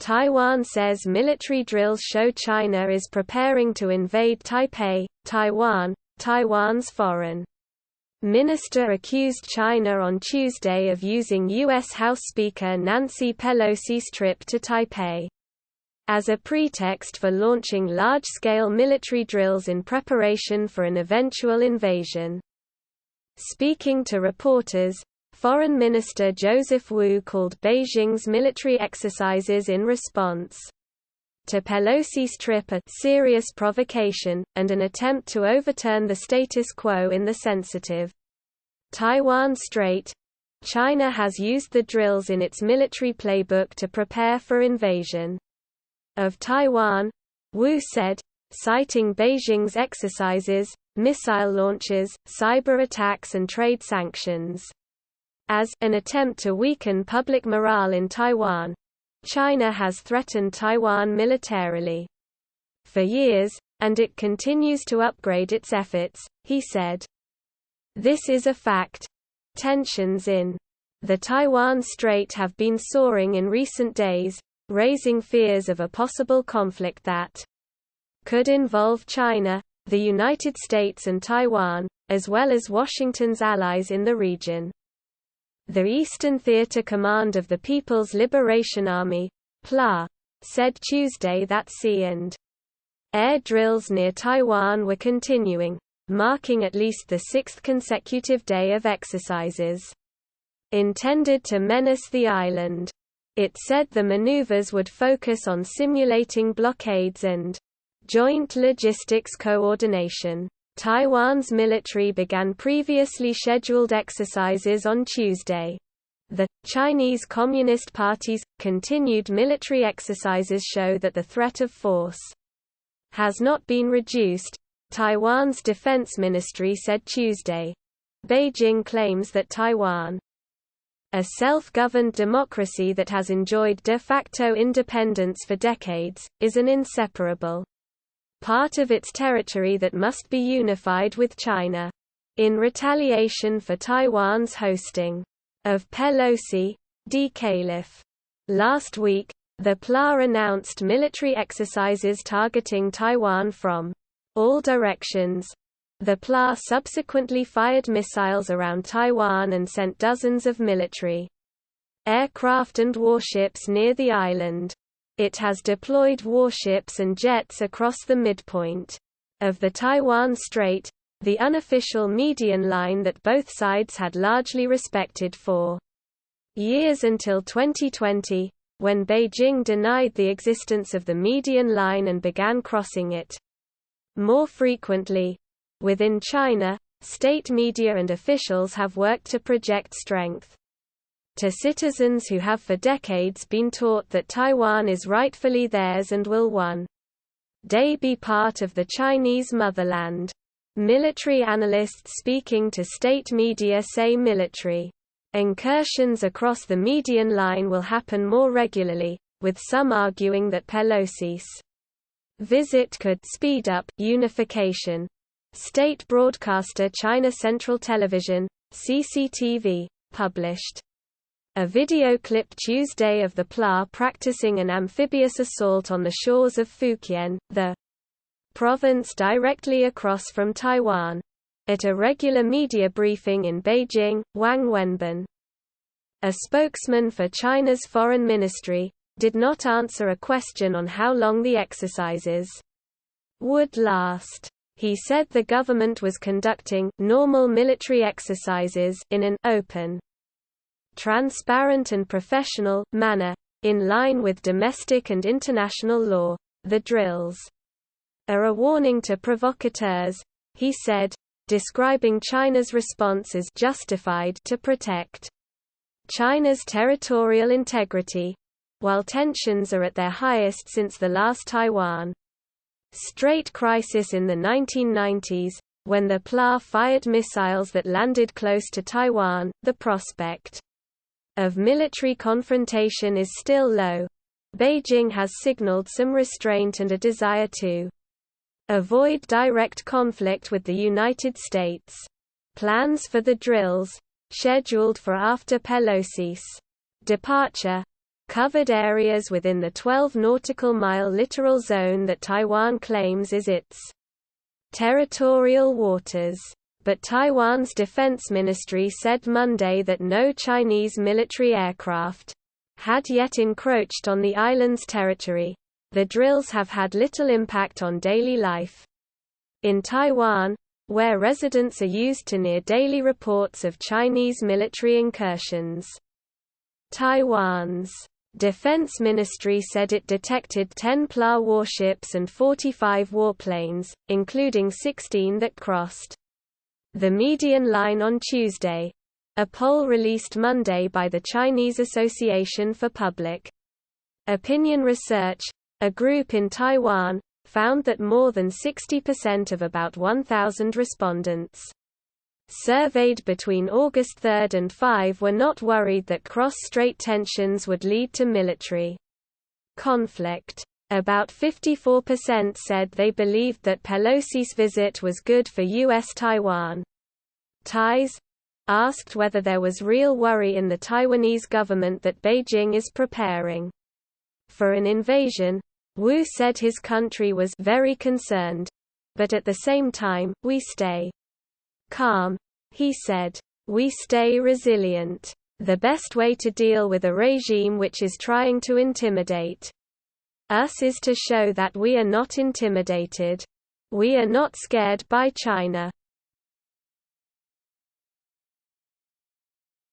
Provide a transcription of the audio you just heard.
Taiwan says military drills show China is preparing to invade Taipei, Taiwan. Taiwan's foreign minister accused China on Tuesday of using U.S. House Speaker Nancy Pelosi's trip to Taipei as a pretext for launching large-scale military drills in preparation for an eventual invasion. Speaking to reporters, Foreign Minister Joseph Wu called Beijing's military exercises in response to Pelosi's trip a serious provocation, and an attempt to overturn the status quo in the sensitive Taiwan Strait. China has used the drills in its military playbook to prepare for invasion of Taiwan, Wu said, citing Beijing's exercises, missile launches, cyberattacks and trade sanctions as an attempt to weaken public morale in Taiwan. China has threatened Taiwan militarily for years, and it continues to upgrade its efforts, he said. This is a fact. Tensions in the Taiwan Strait have been soaring in recent days, raising fears of a possible conflict that could involve China, the United States and Taiwan, as well as Washington's allies in the region. The Eastern Theater Command of the People's Liberation Army, PLA, said Tuesday that sea and air drills near Taiwan were continuing, marking at least the sixth consecutive day of exercises intended to menace the island. It said the maneuvers would focus on simulating blockades and joint logistics coordination. Taiwan's military began previously scheduled exercises on Tuesday. The Chinese Communist Party's continued military exercises show that the threat of force has not been reduced, Taiwan's defense ministry said Tuesday. Beijing claims that Taiwan, a self-governed democracy that has enjoyed de facto independence for decades, is an inseparable part of its territory that must be unified with China. In retaliation for Taiwan's hosting of Pelosi, D. Caliph. Last week, the PLA announced military exercises targeting Taiwan from all directions. The PLA subsequently fired missiles around Taiwan and sent dozens of military aircraft and warships near the island. It has deployed warships and jets across the midpoint of the Taiwan Strait, the unofficial median line that both sides had largely respected for years until 2020, when Beijing denied the existence of the median line and began crossing it more frequently. Within China, state media and officials have worked to project strength to citizens who have for decades been taught that Taiwan is rightfully theirs and will one day be part of the Chinese motherland. Military analysts speaking to state media say military incursions across the median line will happen more regularly, with some arguing that Pelosi's visit could speed up unification. State broadcaster China Central Television, CCTV, published a video clip Tuesday of the PLA practicing an amphibious assault on the shores of Fujian, the province directly across from Taiwan. At a regular media briefing in Beijing, Wang Wenbin, a spokesman for China's foreign ministry, did not answer a question on how long the exercises would last. He said the government was conducting normal military exercises in an open, transparent and professional manner, in line with domestic and international law. The drills are a warning to provocateurs, he said, describing China's response as justified to protect China's territorial integrity, while tensions are at their highest since the last Taiwan Strait crisis in the 1990s, when the PLA fired missiles that landed close to Taiwan. The prospect of military confrontation is still low. Beijing has signaled some restraint and a desire to avoid direct conflict with the United States. Plans for the drills, scheduled for after Pelosi's departure, covered areas within the 12 nautical mile littoral zone that Taiwan claims is its territorial waters. But Taiwan's defense ministry said Monday that no Chinese military aircraft had yet encroached on the island's territory. The drills have had little impact on daily life. In Taiwan, where residents are used to near-daily reports of Chinese military incursions. Taiwan's defense ministry said it detected 10 PLA warships and 45 warplanes, including 16 that crossed the median line on Tuesday. A poll released Monday by the Chinese Association for Public Opinion Research, a group in Taiwan, found that more than 60% of about 1,000 respondents surveyed between August 3 and 5 were not worried that cross-strait tensions would lead to military conflict. About 54% said they believed that Pelosi's visit was good for U.S.-Taiwan ties. Asked whether there was real worry in the Taiwanese government that Beijing is preparing for an invasion, Wu said his country was very concerned. But at the same time, we stay calm. He said, "We stay resilient. The best way to deal with a regime which is trying to intimidate us is to show that we are not intimidated. We are not scared by China."